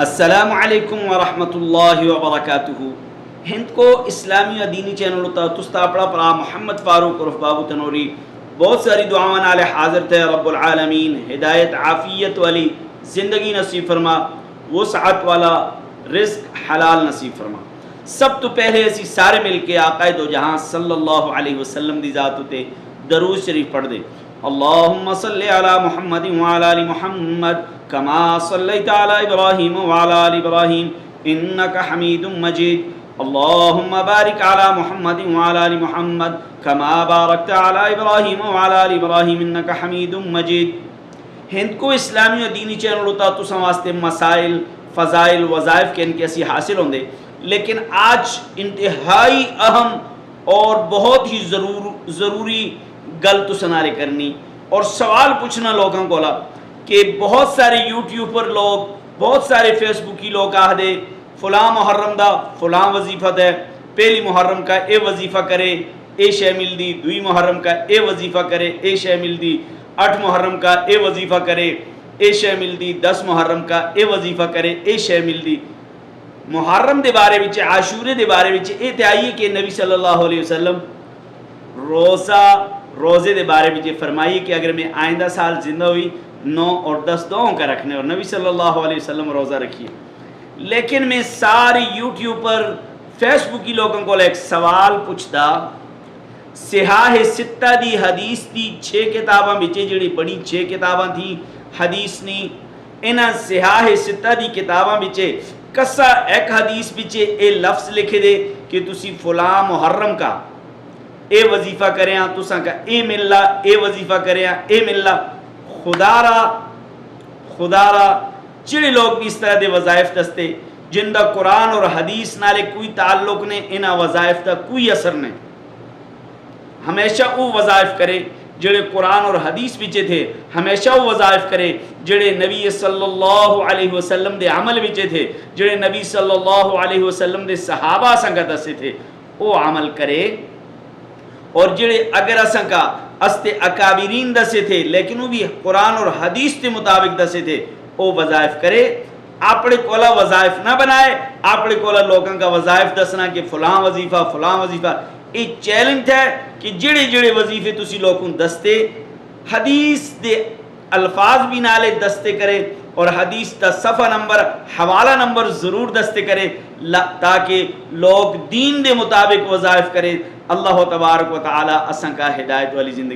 السلام علیکم ورحمۃ اللہ وبرکاتہ. ہند کو اسلامی و دینی چینل ہوتا تستا پڑا پرا محمد فاروق عرف بابو تنوری بہت ساری دعاواں نال حاضر تھے. رب العالمین ہدایت عافیت والی زندگی نصیب فرما، وسعت والا رزق حلال نصیب فرما. سب تو پہلے اسی سارے مل کے آقا دو جہاں صلی اللہ علیہ وسلم دی ذات تے درود شریف پڑھ دے. اللہم صلی علی محمد وعلی آل محمد کما صلیت علی ابراہیم وعلی آل ابراہیم انک حمید مجید. اللہم بارک علی محمد وعلی آل محمد کما بارکت علی ابراہیم وعلی آل ابراہیم انک حمید مجید. ہند کو اسلامی و دینی چینل ہوتا تو سماستے مسائل فضائل وظائف کے ان کے اسی حاصل ہوں دے، لیکن آج انتہائی اہم اور بہت ہی ضروری گل تو سنارے کرنی اور سوال پوچھنا لوگوں کو کہ بہت سارے یوٹیوبر لوگ، بہت سارے فیس بکی لوگ آہ دے فلاں محرم دا فلاں وظیفہ دے، پہلی محرم کا اے وظیفہ کرے اے شے مل دی، دوئی محرم کا اے وظیفہ کرے اے شے مل دی، 8 محرم کا اے وظیفہ کرے اے شے مل دی، 10 محرم کا اے وظیفہ کرے اے شے مل دی. محرم دے بارے وچ عاشورے دے بارے وچ اے تے آئیے کہ نبی صلی اللہ علیہ وسلم روزے دے بارے وچ فرمائی کہ اگر میں آئندہ سال زندہ ہوئی 9 اور 10 دعاؤں کا رکھنے، اور نبی صلی اللہ علیہ وسلم روزہ رکھیے. لیکن میں ساری یوٹیوب پر فیس بک کی لوگوں کو ایک سوال پوچھتا، صحاح ستہ دی حدیث دی 6 کتاباں بچے جڑی بڑی 6 کتاباں تھی حدیث نی، انہاں صحاح ستہ دی کتاباں بچے کسا ایک حدیث بچے اے لفظ لکھے دے کہ تسی فلاں محرم کا اے وظیفہ کریں تساں کا اے ملہ، اے وظیفہ کریں اے ملہ. خدا را چڑے لوگ بھی اس طرح دے وظائف دستے جن دا قرآن اور حدیث نالے کوئی تعلق نے، انہاں وظائف دا کوئی اثر نہیں. ہمیشہ وہ وظائف کرے جڑے قرآن اور حدیث بچے تھے، ہمیشہ وہ وظائف کرے جڑے نبی صلی اللہ علیہ وسلم دے عمل بچے تھے، جڑے نبی صلی اللہ علیہ وسلم دے صحابہ سنگت دسے تھے وہ عمل کرے. اور جڑے اگر اساں کا استے اکابرین دسے تھے لیکن وہ بھی قرآن اور حدیث کے مطابق دسے تھے وہ وظائف کرے. اپنے کولا وظائف نہ بنائے، اپنے کولا لوگوں کا وظائف دسنا کہ فلاں وظیفہ فلاں وظیفہ. یہ چیلنج ہے کہ جڑے جڑے وظیفے تسی لوگوں دستے حدیث دے الفاظ بھی نالے دستے کرے اور حدیث دا صفحہ نمبر حوالہ نمبر ضرور دستے کرے تاکہ لوگ دین دے مطابق وظائف کرے. اللہ تبارک و تعالی اساں کا ہدایت والی زندگی